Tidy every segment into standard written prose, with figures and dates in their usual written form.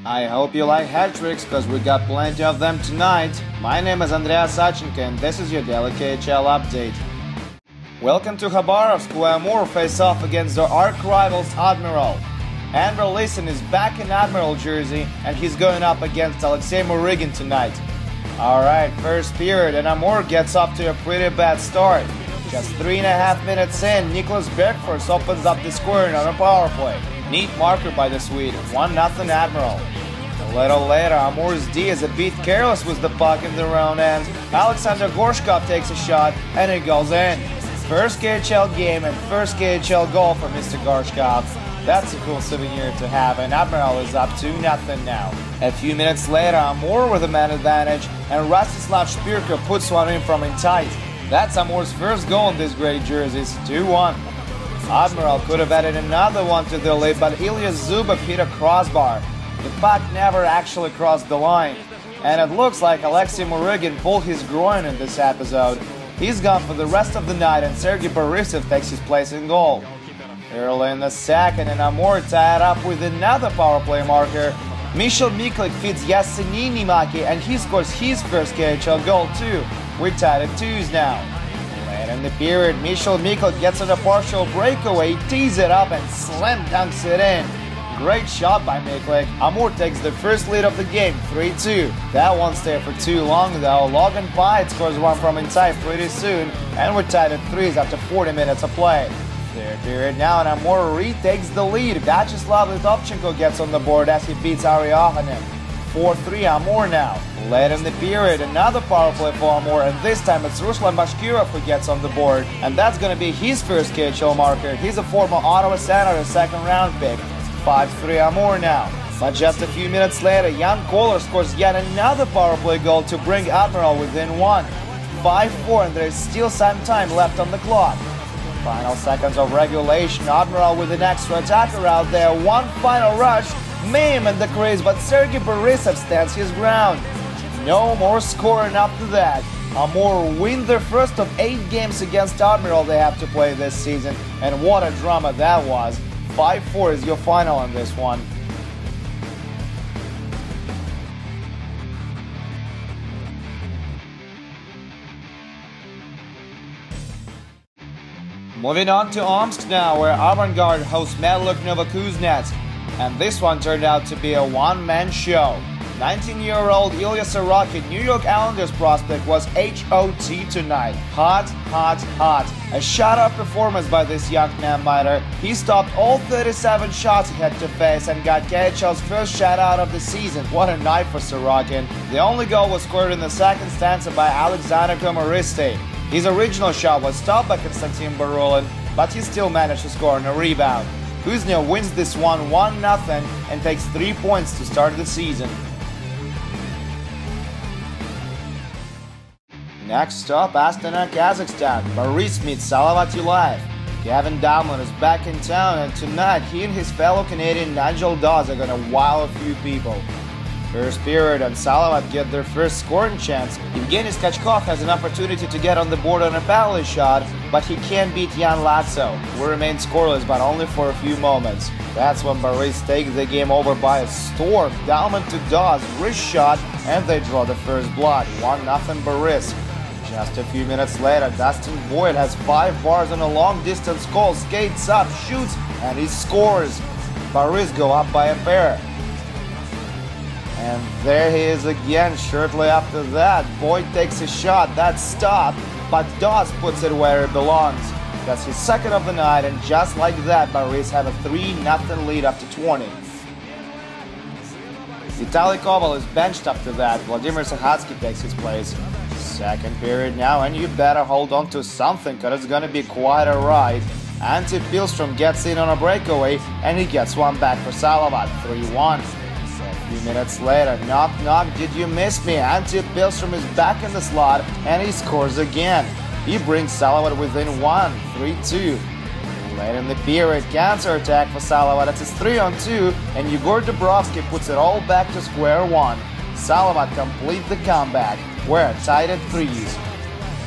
I hope you like hat tricks, cause we got plenty of them tonight. My name is Andreas Sachenko and this is your daily KHL update. Welcome to Khabarovsk, where Amur face off against their arch-rivals Admiral. Andrew Leeson is back in Admiral jersey and he's going up against Alexei Murygin tonight. Alright, first period and Amur gets off to a pretty bad start. Just 3.5 minutes in, Niklas Bäckfors opens up the scoring on a power play. Neat marker by the Swede, 1-0 Admiral. A little later, Amur's D is a bit careless with the puck in their own end. Alexander Gorshkov takes a shot and it goes in. First KHL game and first KHL goal for Mr. Gorshkov. That's a cool souvenir to have, and Admiral is up 2-0 now. A few minutes later, Amur with a man advantage, and Rastislav Spirko puts one in from in tight. That's Amur's first goal in these great jerseys, 2-1. Admiral could have added another one to the lead, but Ilya Zubov hit a crossbar. The puck never actually crossed the line, and it looks like Alexei Murygin pulled his groin in this episode. He's gone for the rest of the night, and Sergei Borisov takes his place in goal. Early in the second, and Amur tied up with another power play marker. Michel Miklik feeds Yasenini Maki, and he scores his first KHL goal too. We're tied at 2s now. Late in the period, Michel Miklik gets on a partial breakaway, tees it up and slam dunks it in. Great shot by Miklik. Amur takes the first lead of the game, 3-2. That won't stay for too long though. Logan Pyatt scores one from inside pretty soon, and we're tied at 3s after 40 minutes of play. Third period now, and Amur retakes the lead. Vyacheslav Litovchenko gets on the board as he beats Ari Ohanen. 4-3 Amur now. Late in the period, another power play for Amur, and this time it's Ruslan Bashkirov who gets on the board. And that's gonna be his first KHL marker. He's a former Ottawa Senators second round pick. 5-3 Amur now. But just a few minutes later, Jan Koller scores yet another power play goal to bring Admiral within 1. 5-4, and there's still some time left on the clock. Final seconds of regulation, Admiral with an extra attacker out there, one final rush, may him in the crease, but Sergei Borisov stands his ground. No more scoring after that. Amur win their first of 8 games against Admiral they have to play this season, and what a drama that was. 5-4 is your final on this one. Moving on to Omsk now, where Avangard hosts Medluk Novokuznetsk, and this one turned out to be a one-man show. 19-year-old Ilya Sorokin, New York Islanders prospect, was HOT tonight. Hot, hot, hot. A shutout performance by this young man-miter. He stopped all 37 shots he had to face and got KHL's first shutout of the season. What a night for Sorokin. The only goal was scored in the second stanza by Alexander Komaristi. His original shot was stopped by Konstantin Barulin, but he still managed to score on a rebound. Kuznia wins this one 1-0 and takes 3 points to start the season. Next stop, Astana, Kazakhstan. Boris meets Salavat Yulaev. Gavin Damlin is back in town, and tonight he and his fellow Canadian Nigel Dawes are gonna wow a few people. First period, and Salavat get their first scoring chance. Evgeny Skachkov has an opportunity to get on the board on a penalty shot, but he can't beat Jan Latso, who remains scoreless but only for a few moments. That's when Boris takes the game over by a storm. Dalman to Dawes, wrist shot, and they draw the first blood. 1-0 Boris. Just a few minutes later, Dustin Boyd has 5 bars on a long-distance goal, skates up, shoots, and he scores. Boris go up by a pair. And there he is again shortly after that. Boyd takes a shot, that's stopped, but Dawes puts it where it belongs. That's his second of the night, and just like that, Boris have a 3-0 lead after 20. Vitaly Koval is benched after that. Vladimir Sahatsky takes his place. Second period now, and you better hold on to something, cause it's gonna be quite a ride. Ante Pilstrom gets in on a breakaway, and he gets one back for Salavat, 3-1. A few minutes later, knock knock, did you miss me? Ante Pilstrom is back in the slot, and he scores again. He brings Salavat within 1, 3-2. Late in the period, counter-attack for Salavat, it's a 3-on-2, and Yegor Dubrovsky puts it all back to square one. Salavat complete the comeback. We're tied at 3s.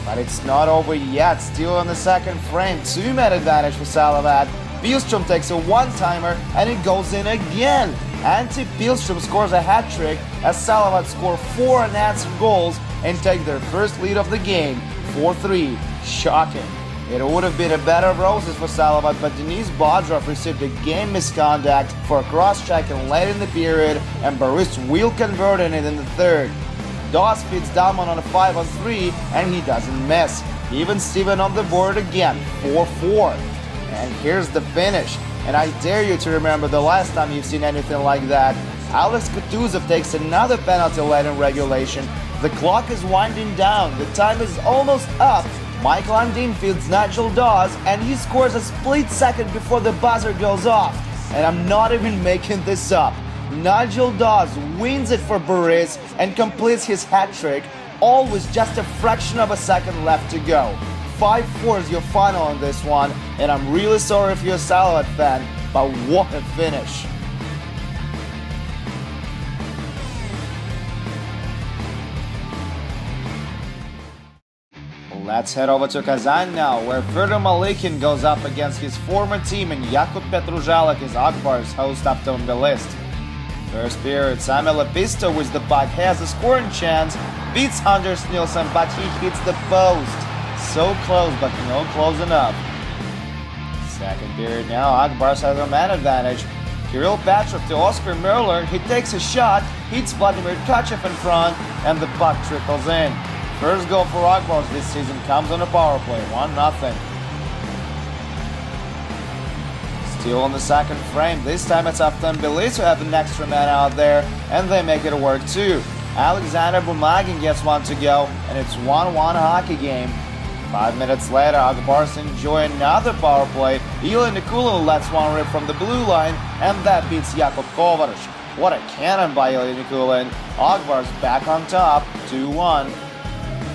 But it's not over yet, still in the second frame, 2-man advantage for Salavat. Pilstrom takes a one-timer and it goes in again. Ante Pilstrom scores a hat-trick as Salavat score 4 unanswered goals and take their first lead of the game, 4-3. Shocking. It would have been a bed of roses for Salavat, but Denis Bodrov received a game misconduct for a cross-check late in the period, and Boris will convert it in the third. Doss feeds Dalman on a 5-on-3, and he doesn't miss. Even Steven on the board again, 4-4. And here's the finish. And I dare you to remember the last time you've seen anything like that. Alex Kutuzov takes another penalty late in regulation. The clock is winding down. The time is almost up. Michael Andin fields Nigel Dawes, and he scores a split second before the buzzer goes off. And I'm not even making this up. Nigel Dawes wins it for Boris and completes his hat-trick, all with just a fraction of a second left to go. 5-4 is your final on this one, and I'm really sorry if you're a Salavat fan, but what a finish. Let's head over to Kazan now, where Fedor Malikin goes up against his former team and Jakub Petruzhalak is Akbar's host automobilist. First period, Samuel Episto with the puck has a scoring chance, beats Anders Nilsson, but he hits the post. So close, but no close enough. Second period now, Akbars has a man advantage. Kirill Petrov to Oscar Merler, he takes a shot, hits Vladimir Tkachev in front, and the puck trickles in. First goal for Akbars this season comes on a power play, 1-0. Still in the second frame, this time it's Avtomobilis who have an extra man out there, and they make it work too. Alexander Bumagin gets one to go, and it's 1-1 hockey game. 5 minutes later, Akbars enjoy another power play. Ilya Nikulin lets one rip from the blue line, and that beats Jakub Kovacic. What a cannon by Ilya Nikulin. Akbars back on top, 2-1.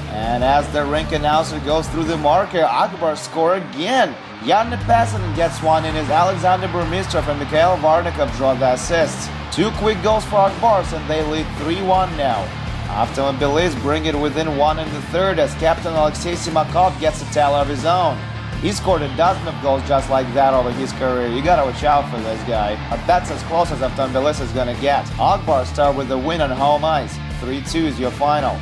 And as the rink announcer goes through the marker, Akbars score again. Jan Nepesinin gets one in as Alexander Burmistrov and Mikhail Varnikov draw the assists. 2 quick goals for Akbars, and they lead 3-1 now. Avtomobilis bring it within 1 in the third as captain Alexei Simakov gets a tally of his own. He scored a dozen of goals just like that over his career. You gotta watch out for this guy. But that's as close as Avtomobilis is gonna get. Akbars start with a win on home ice. 3-2 is your final.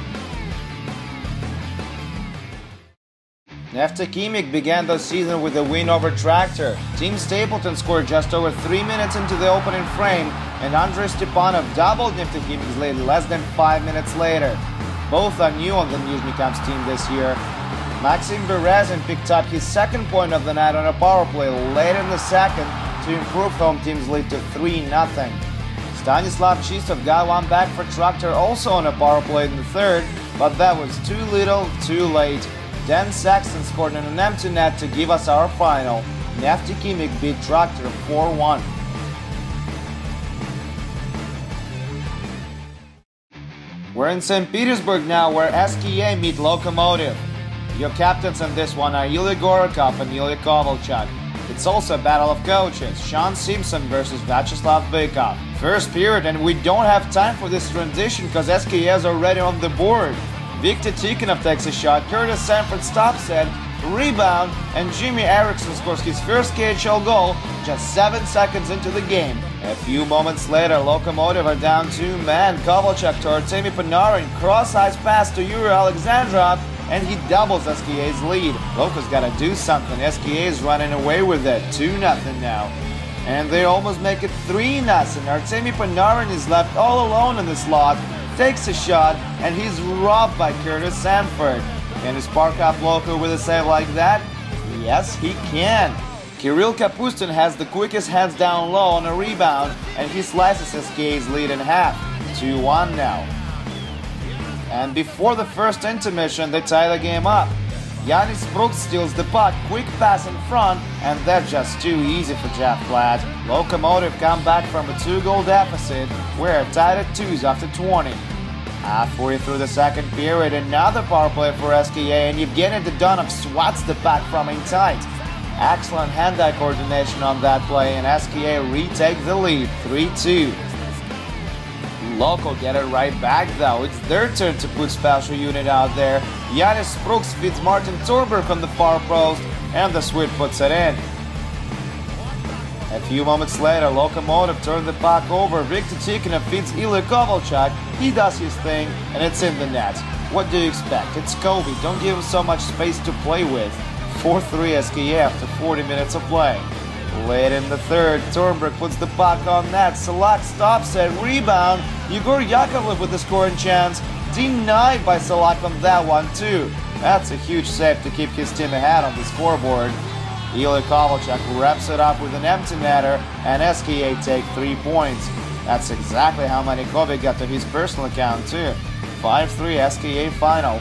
Neftakimik began the season with a win over Tractor. Team Stapleton scored just over 3 minutes into the opening frame, and Andrei Stepanov doubled Neftakimik's lead less than 5 minutes later. Both are new on the Nizhny Kamsk team this year. Maxim Berezin picked up his second point of the night on a power play late in the second to improve home team's lead to 3-0. Stanislav Chistov got one back for Tractor also on a power play in the third, but that was too little, too late. Dan Saxton scored in an empty net to give us our final. Neftakimik beat Tractor 4-1. We're in St. Petersburg now, where SKA meet Lokomotiv. Your captains in this one are Ilya Gorakov and Ilya Kovalchuk. It's also a battle of coaches, Sean Simpson versus Vyacheslav Bykov. First period, and we don't have time for this transition because SKA is already on the board. Viktor Tikhonov takes a shot, Curtis Sanford stops it, rebound, and Jimmy Eriksson scores his first KHL goal just 7 seconds into the game. A few moments later, Lokomotiv are down 2 men. Kovalchuk to Artemi Panarin, cross-ice pass to Yuri Alexandrov, and he doubles SKA's lead. Loko's gotta do something. SKA is running away with it, 2-0 now. And they almost make it 3-0. Artemi Panarin is left all alone in the slot, takes a shot, and he's robbed by Curtis Sanford. Can he spark up Loko with a save like that? Yes, he can. Kirill Kapustin has the quickest hands down low on a rebound, and he slices SKA's lead in half. 2-1 now. And before the first intermission, they tie the game up. Yanis Brooks steals the puck, quick pass in front, and that's just too easy for Jeff Platt. Lokomotiv come back from a 2-goal deficit. We're tied at 2s after 20. Halfway through the second period, another power play for SKA, and Evgeny Dodonov swats the puck from in tight. Excellent hand-eye coordination on that play, and SKA retake the lead, 3-2. Loko get it right back though. It's their turn to put special unit out there. Yanis Brooks feeds Martin Torberg on the far post, and the Swede puts it in. A few moments later, Lokomotiv turned the puck over. Viktor Tikhonov feeds Yulaev. He does his thing, and it's in the net. What do you expect? It's Kobe. Don't give him so much space to play with. 4-3 SKA after 40 minutes of play. Late in the third, Turnberg puts the puck on net. Salak stops it. Rebound. Yegor Yakovlev with the scoring chance. Denied by Salak on that one, too. That's a huge save to keep his team ahead on the scoreboard. Ilya Kovalchuk wraps it up with an empty netter, and SKA take 3 points. That's exactly how many Kobe got to his personal account, too. 5-3 SKA final.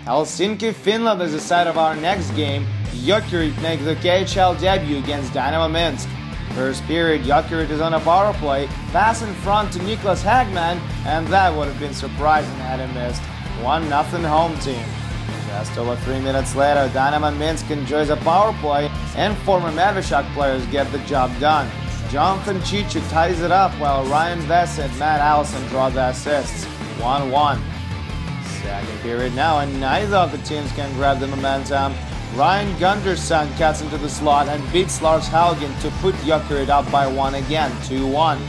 Helsinki, Finland is the site of our next game. Jokerit make the KHL debut against Dynamo Minsk. First period, Jokerit is on a power play, pass in front to Niklas Hagman, and that would have been surprising had he missed. 1-0 home team. Just over 3 minutes later, Dynamo Minsk enjoys a power play, and former Medveshchak players get the job done. Jonathan Chichuk ties it up while Ryan Vess and Matt Allison draw the assists. 1-1. Second period now, and neither of the teams can grab the momentum. Ryan Gunderson cuts into the slot and beats Lars Haugen to put Jokerit up by 1 again, 2-1.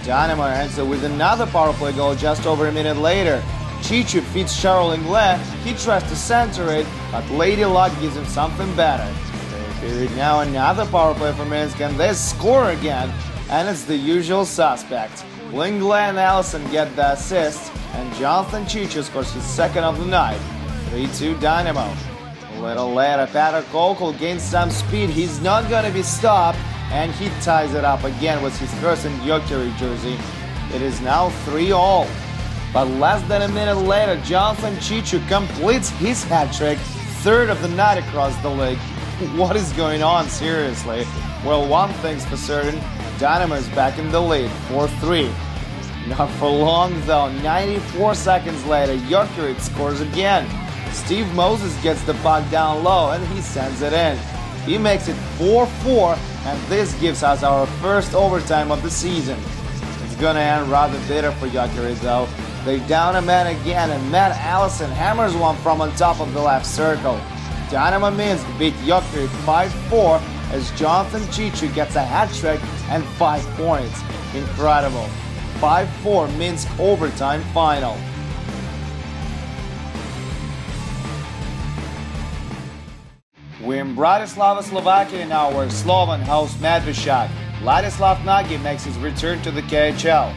Dynamo ends it with another power play goal just over a minute later. Chichu feeds Charles Ingle. He tries to center it, but Lady Luck gives him something better. Third period now, another power play for Minsk, and they score again, and it's the usual suspects. Lingle and Allison get the assists, and Jonathan Chichu scores his second of the night. 3-2 Dynamo. A little later, Petr Kokol gains some speed. He's not going to be stopped, and he ties it up again with his first in Jokerit jersey. It is now 3-all. But less than a minute later, Jonathan Chichu completes his hat-trick, third of the night across the league. What is going on, seriously? Well, one thing's for certain, Dynamo is back in the lead, 4-3. Not for long though, 94 seconds later, Jokerit scores again. Steve Moses gets the puck down low and he sends it in. He makes it 4-4, and this gives us our first overtime of the season. It's gonna end rather bitter for Jokerit though. They down a man again, and Matt Allison hammers one from on top of the left circle. Dynamo Minsk beat Jokerit 5-4 as Jonathan Chichu gets a hat-trick and 5 points. Incredible. 5-4 Minsk overtime final. We're in Bratislava, Slovakia now, where Slovan hosts Medveshchak. Ladislav Nagy makes his return to the KHL.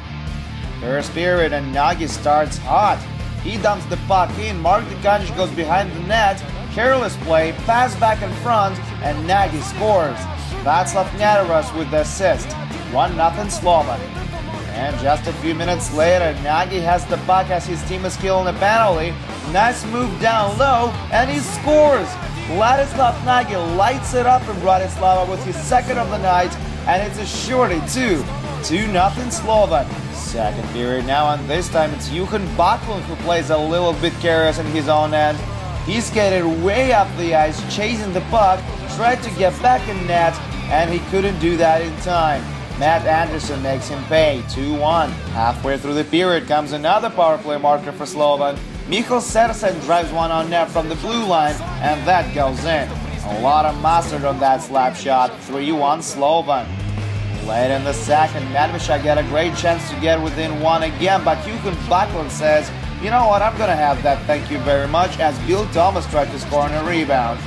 First period, and Nagy starts hot. He dumps the puck in, Mark Dikanic goes behind the net, careless play, pass back in front, and Nagy scores. Václav Nyaruras with the assist. 1-0 Slovan. And just a few minutes later, Nagy has the puck as his team is killing a penalty. Nice move down low, and he scores! Ladislav Nagy lights it up in Bratislava with his second of the night, and it's a shorty too. 2-0 Slovan. Second period now, and this time it's Johan Backlund who plays a little bit careless in his own end. He skated way up the ice, chasing the puck, tried to get back in net, and he couldn't do that in time. Matt Anderson makes him pay, 2-1. Halfway through the period comes another power play marker for Slovan. Michal Sersen drives one on net from the blue line, and that goes in. A lot of mustard on that slap shot, 3-1 Slovan. Late in the second, Medveshchak got a great chance to get within one again, but Johan Backlund says, you know what, I'm gonna have that, thank you very much, as Bill Thomas tried to score on a rebound.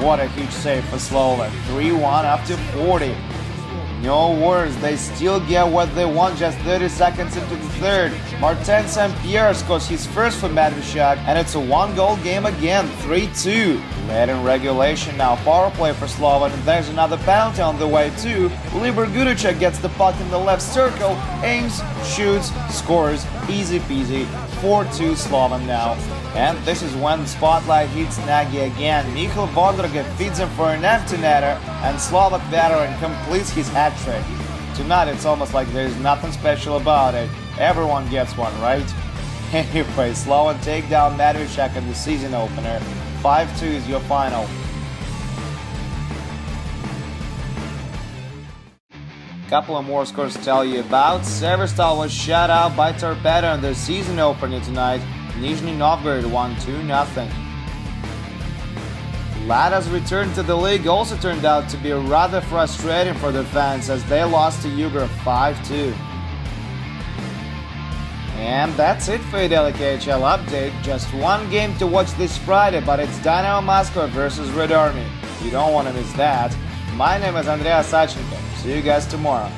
What a huge save for Slovan, 3-1 after 40. No worries, they still get what they want just 30 seconds into the third. Martin St. Pierre scores his first for Medveshchak, and it's a one-goal game again, 3-2. Late in regulation now, power play for Slovan, and there's another penalty on the way too. Libor Gudicek gets the puck in the left circle, aims, shoots, scores, easy peasy, 4-2 Slovan now. And this is when the spotlight hits Nagy again. Michal Vodroga feeds him for an empty netter, and Slovak veteran completes his hat-trick. Tonight it's almost like there's nothing special about it. Everyone gets one, right? Anyway, Slovan take down Medveshchak in the season opener. 5-2 is your final. Couple of more scores to tell you about. Severstal was shut out by Torpedo in their season opener tonight. Nizhny Novgorod won 2-0. Lada's return to the league also turned out to be rather frustrating for the fans as they lost to Uber 5-2. And that's it for your daily KHL update. Just one game to watch this Friday, but it's Dynamo Moscow versus Red Army. You don't want to miss that. My name is Andrea Sachenko. See you guys tomorrow.